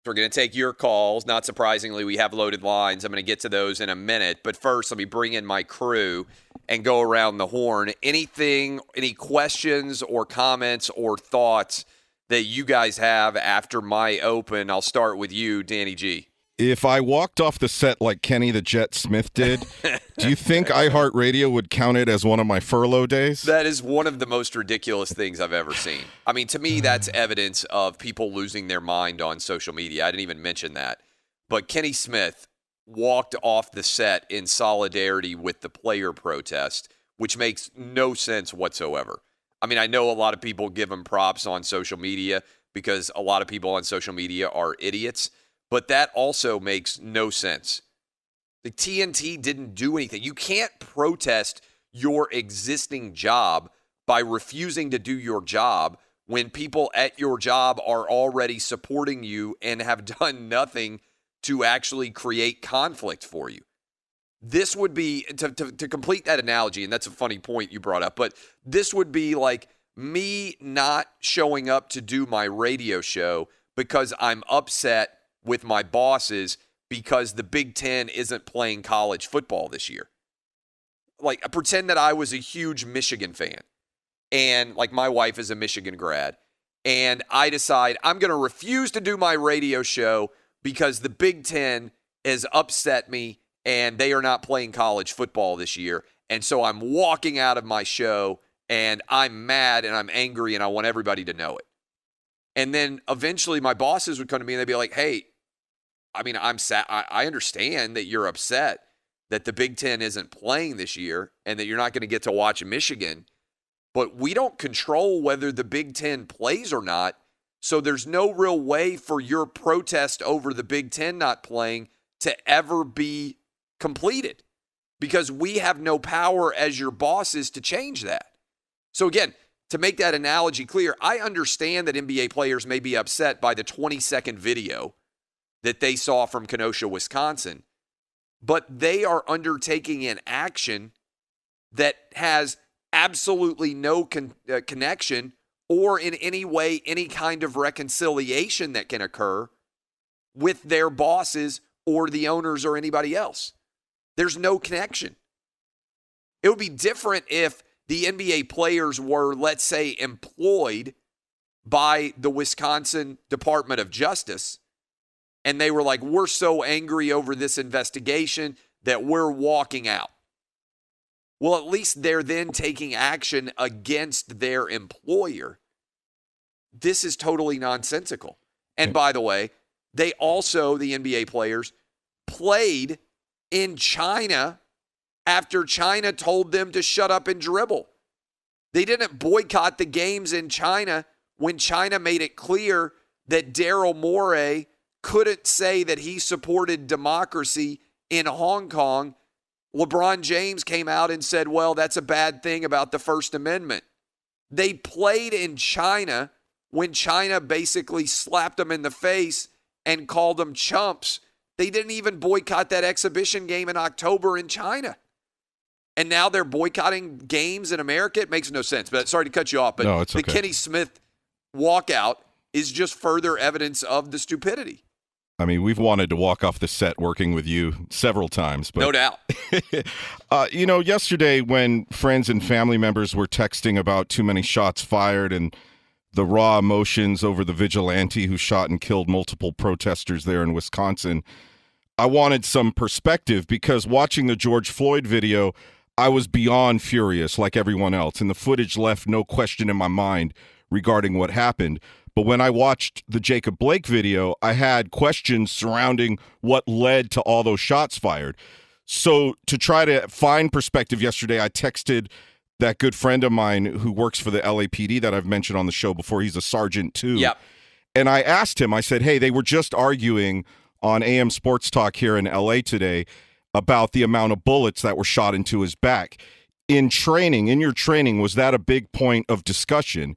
We're going to take your calls. Not surprisingly, we have loaded lines. I'm going to get to those in a minute. But first, let me bring in my crew and go around the horn. Anything, any questions or comments or thoughts that you guys have after my open? I'll start with you, Danny G. If I walked off the set like Kenny the Jet Smith did, do you think iHeartRadio would count it as one of my furlough days? That is one of the most ridiculous things I've ever seen. I mean, to me, that's evidence of people losing their mind on social media. I didn't even mention that. But Kenny Smith walked off the set in solidarity with the player protest, which makes no sense whatsoever. I mean, I know a lot of people give him props on social media because a lot of people on social media are idiots. But that also makes no sense. The TNT didn't do anything. You can't protest your existing job by refusing to do your job when people at your job are already supporting you and have done nothing to actually create conflict for you. This would be, to complete that analogy, and that's a funny point you brought up, but this would be like me not showing up to do my radio show because I'm upset with my bosses because the Big Ten isn't playing college football this year. Like, pretend that I was a huge Michigan fan, and like my wife is a Michigan grad, and I decide I'm going to refuse to do my radio show because the Big Ten has upset me and they are not playing college football this year. And so I'm walking out of my show and I'm mad and I'm angry and I want everybody to know it. And then eventually my bosses would come to me and they'd be like, hey, I mean, I'm sad. I understand that you're upset that the Big Ten isn't playing this year and that you're not going to get to watch Michigan, but we don't control whether the Big Ten plays or not. So there's no real way for your protest over the Big Ten not playing to ever be completed because we have no power as your bosses to change that. So again, to make that analogy clear, I understand that NBA players may be upset by the 20-second video that they saw from Kenosha, Wisconsin, but they are undertaking an action that has absolutely no connection or in any way any kind of reconciliation that can occur with their bosses or the owners or anybody else. There's no connection. It would be different if the NBA players were, let's say, employed by the Wisconsin Department of Justice, and they were like, we're so angry over this investigation that we're walking out. Well, at least they're then taking action against their employer. This is totally nonsensical. And by the way, they also, the NBA players, played in China after China told them to shut up and dribble. They didn't boycott the games in China when China made it clear that Daryl Morey couldn't say that he supported democracy in Hong Kong. LeBron James came out and said, well, that's a bad thing about the First Amendment. They played in China when China basically slapped them in the face and called them chumps. They didn't even boycott that exhibition game in October in China. And now they're boycotting games in America. It makes no sense. But sorry to cut you off, but no, it's okay. The Kenny Smith walkout is just further evidence of the stupidity. I mean, we've wanted to walk off the set working with you several times. But no doubt. Yesterday when friends and family members were texting about too many shots fired and the raw emotions over the vigilante who shot and killed multiple protesters there in Wisconsin, I wanted some perspective because watching the George Floyd video, I was beyond furious like everyone else, and the footage left no question in my mind regarding what happened. But when I watched the Jacob Blake video, I had questions surrounding what led to all those shots fired. So to try to find perspective yesterday, I texted that good friend of mine who works for the LAPD that I've mentioned on the show before. He's a sergeant too. Yep. And I asked him, I said, hey, they were just arguing on AM Sports Talk here in LA today about the amount of bullets that were shot into his back. In your training, was that a big point of discussion?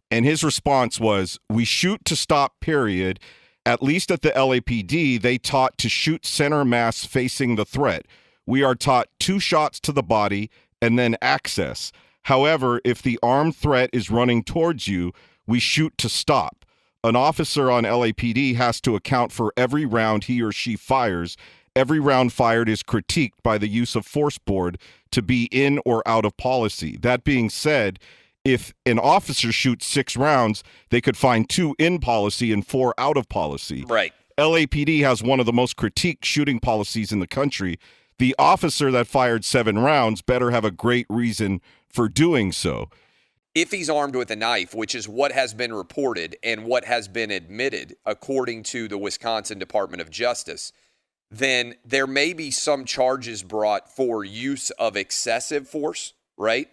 And his response was, we shoot to stop, period. At least at the LAPD, they taught to shoot center mass facing the threat. We are taught 2 shots to the body and then access. However, if the armed threat is running towards you, we shoot to stop. An officer on LAPD has to account for every round he or she fires. Every round fired is critiqued by the use of force board to be in or out of policy. That being said, if an officer shoots 6 rounds, they could find 2 in policy and 4 out of policy. Right. LAPD has one of the most critiqued shooting policies in the country. The officer that fired 7 rounds better have a great reason for doing so. If he's armed with a knife, which is what has been reported and what has been admitted according to the Wisconsin Department of Justice, then there may be some charges brought for use of excessive force, right?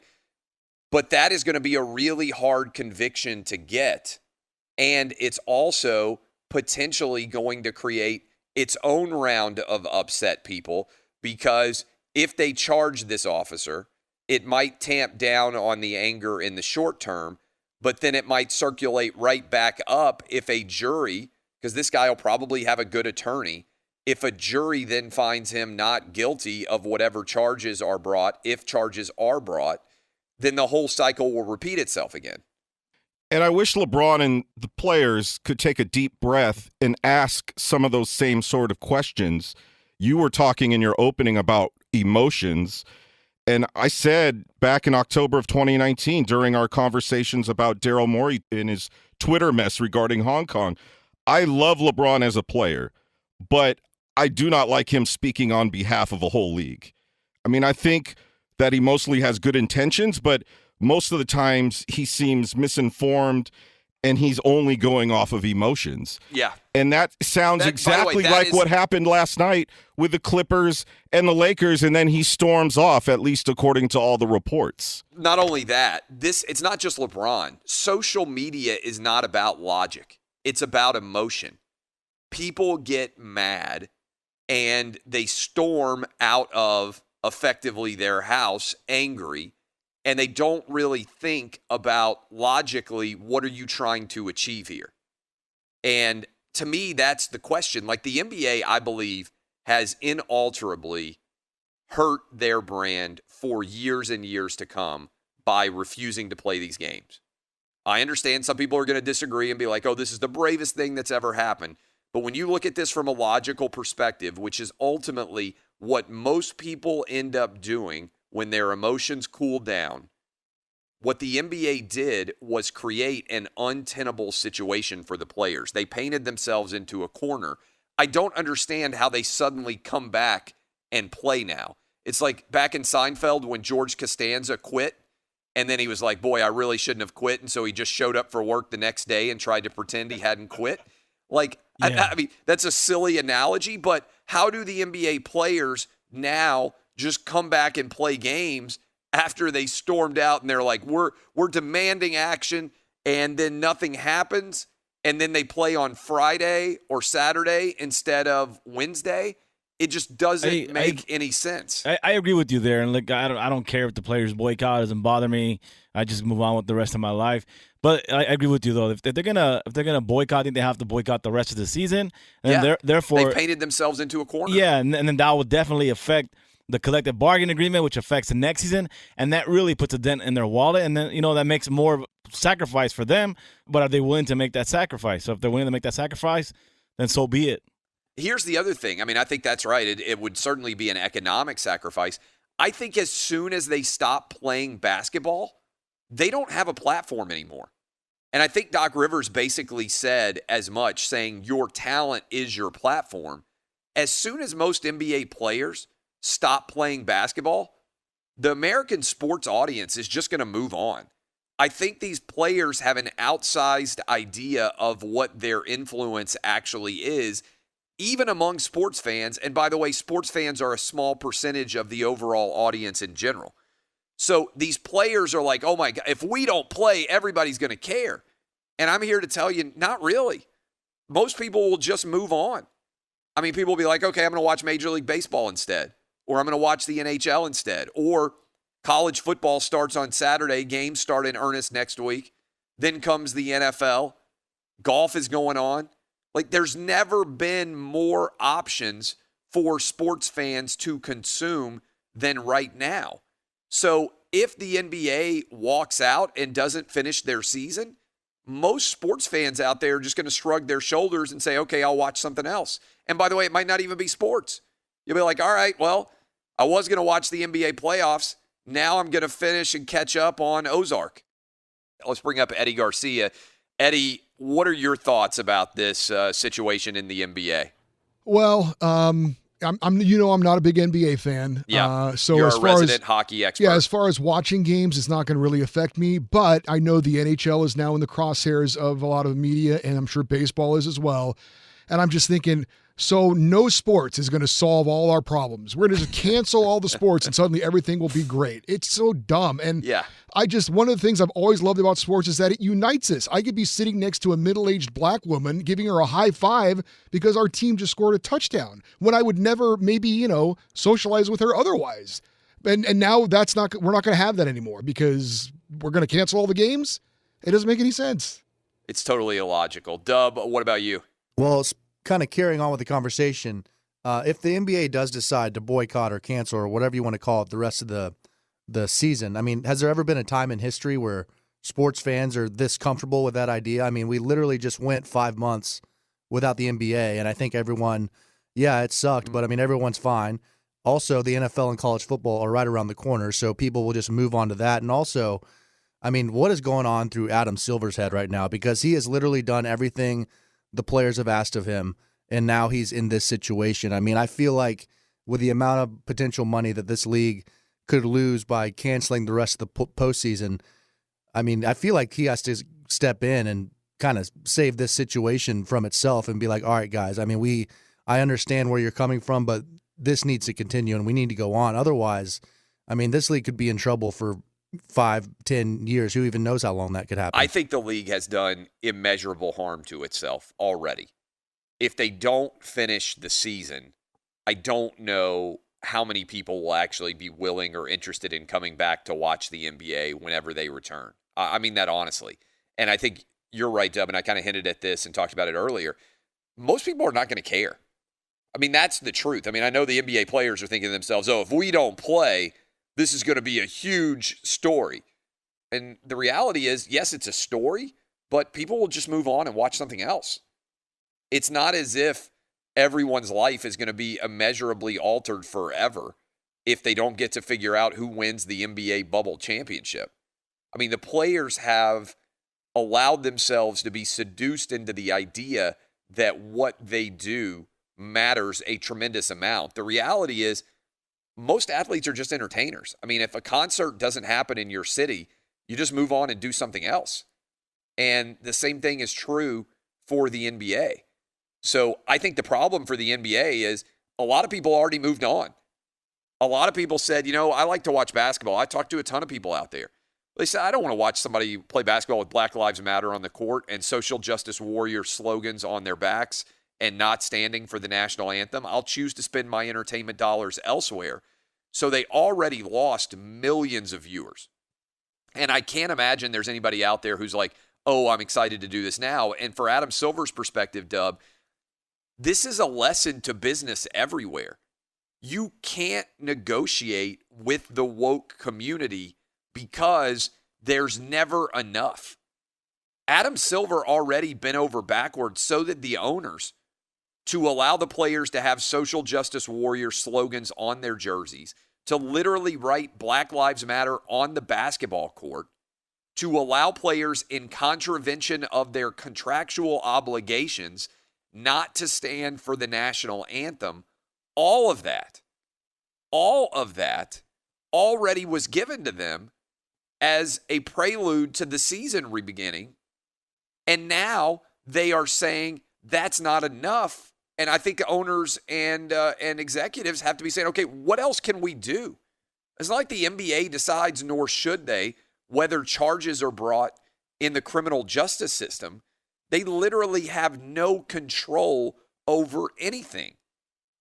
But that is going to be a really hard conviction to get. And it's also potentially going to create its own round of upset people, because if they charge this officer, it might tamp down on the anger in the short term, but then it might circulate right back up if a jury, because this guy will probably have a good attorney, if a jury then finds him not guilty of whatever charges are brought, if charges are brought, then the whole cycle will repeat itself again. And I wish LeBron and the players could take a deep breath and ask some of those same sort of questions. You were talking in your opening about emotions. And I said back in October of 2019, during our conversations about Daryl Morey and his Twitter mess regarding Hong Kong, I love LeBron as a player, but I do not like him speaking on behalf of a whole league. I mean, I think that he mostly has good intentions, but most of the times he seems misinformed and he's only going off of emotions. Yeah. And that sounds exactly like what happened last night with the Clippers and the Lakers, and then he storms off, at least according to all the reports. Not only that, it's not just LeBron. Social media is not about logic. It's about emotion. People get mad and they storm out of effectively their house angry, and they don't really think about logically, what are you trying to achieve here? And to me, that's the question. Like, the NBA, I believe, has inalterably hurt their brand for years and years to come by refusing to play these games. I understand some people are going to disagree and be like, oh, this is the bravest thing that's ever happened. But when you look at this from a logical perspective, which is ultimately what most people end up doing when their emotions cool down, what the NBA did was create an untenable situation for the players. They painted themselves into a corner. I don't understand how they suddenly come back and play now. It's like back in Seinfeld when George Costanza quit, and then he was like, boy, I really shouldn't have quit. And so he just showed up for work the next day and tried to pretend he hadn't quit. Like, yeah. I mean, that's a silly analogy, but how do the NBA players now just come back and play games after they stormed out and they're like, we're demanding action, and then nothing happens, and then they play on Friday or Saturday instead of Wednesday? It just doesn't make any sense. I agree with you there, and look, I don't care if the players boycott. It doesn't bother me. I just move on with the rest of my life. But I agree with you though. If they're gonna boycott, I think they have to boycott the rest of the season. And therefore, they painted themselves into a corner. Yeah, and then that will definitely affect the collective bargaining agreement, which affects the next season, and that really puts a dent in their wallet. And then that makes more of a sacrifice for them. But are they willing to make that sacrifice? So if they're willing to make that sacrifice, then so be it. Here's the other thing. I mean, I think that's right. It would certainly be an economic sacrifice. I think as soon as they stop playing basketball, they don't have a platform anymore. And I think Doc Rivers basically said as much, saying your talent is your platform. As soon as most NBA players stop playing basketball, the American sports audience is just going to move on. I think these players have an outsized idea of what their influence actually is, even among sports fans. And by the way, sports fans are a small percentage of the overall audience in general. So these players are like, oh my God, if we don't play, everybody's going to care. And I'm here to tell you, not really. Most people will just move on. I mean, people will be like, okay, I'm going to watch Major League Baseball instead, or I'm going to watch the NHL instead, or college football starts on Saturday, games start in earnest next week. Then comes the NFL. Golf is going on. Like, there's never been more options for sports fans to consume than right now. So if the NBA walks out and doesn't finish their season, most sports fans out there are just going to shrug their shoulders and say, okay, I'll watch something else. And by the way, it might not even be sports. You'll be like, all right, well, I was going to watch the NBA playoffs. Now I'm going to finish and catch up on Ozark. Let's bring up Eddie Garcia. Eddie, what are your thoughts about this situation in the NBA? Well, I'm not a big NBA fan. Yeah, so you're as a far resident hockey expert. Yeah, as far as watching games, it's not going to really affect me. But I know the NHL is now in the crosshairs of a lot of media, and I'm sure baseball is as well. And I'm just thinking, so no sports is going to solve all our problems. We're going to just cancel all the sports, and suddenly everything will be great. It's so dumb. And yeah. One of the things I've always loved about sports is that it unites us. I could be sitting next to a middle-aged black woman giving her a high five because our team just scored a touchdown when I would never maybe, socialize with her otherwise. And now we're not going to have that anymore because we're going to cancel all the games. It doesn't make any sense. It's totally illogical. Dub, what about you? Well, it's kind of carrying on with the conversation. If the NBA does decide to boycott or cancel or whatever you want to call it the rest of the season, I mean, has there ever been a time in history where sports fans are this comfortable with that idea? I mean, we literally just went 5 months without the NBA, and I think everyone, it sucked, but I mean, everyone's fine. Also, the NFL and college football are right around the corner, so people will just move on to that. And also, I mean, what is going on through Adam Silver's head right now? Because he has literally done everything the players have asked of him, and now he's in this situation. I mean, I feel like with the amount of potential money that this league could lose by canceling the rest of the postseason, I mean, I feel like he has to step in and kind of save this situation from itself and be like, all right, guys, I mean, I understand where you're coming from, but this needs to continue and we need to go on. Otherwise, I mean, this league could be in trouble for 5-10 years. Who even knows how long that could happen? I think the league has done immeasurable harm to itself already. If they don't finish the season, I don't know how many people will actually be willing or interested in coming back to watch the NBA whenever they return. I mean that honestly. And I think you're right, Dub, and I kind of hinted at this and talked about it earlier. Most people are not going to care. I mean, that's the truth. I mean, I know the NBA players are thinking to themselves, if we don't play, this is going to be a huge story. And the reality is, yes, it's a story, but people will just move on and watch something else. It's not as if everyone's life is going to be immeasurably altered forever if they don't get to figure out who wins the NBA bubble championship. I mean, the players have allowed themselves to be seduced into the idea that what they do matters a tremendous amount. The reality is, most athletes are just entertainers. I mean, if a concert doesn't happen in your city, you just move on and do something else. And the same thing is true for the NBA. So I think the problem for the NBA is a lot of people already moved on. A lot of people said, I like to watch basketball. I talked to a ton of people out there. They said, I don't want to watch somebody play basketball with Black Lives Matter on the court and social justice warrior slogans on their backs and not standing for the national anthem. I'll choose to spend my entertainment dollars elsewhere. So they already lost millions of viewers. And I can't imagine there's anybody out there who's like, I'm excited to do this now. And for Adam Silver's perspective, Dub, this is a lesson to business everywhere. You can't negotiate with the woke community because there's never enough. Adam Silver already bent over backwards, so did the owners, to allow the players to have social justice warrior slogans on their jerseys, to literally write Black Lives Matter on the basketball court, to allow players in contravention of their contractual obligations not to stand for the national anthem. All of that already was given to them as a prelude to the season beginning. And now they are saying that's not enough. And I think owners and executives have to be saying, okay, what else can we do? It's not like the NBA decides, nor should they, whether charges are brought in the criminal justice system. They literally have no control over anything.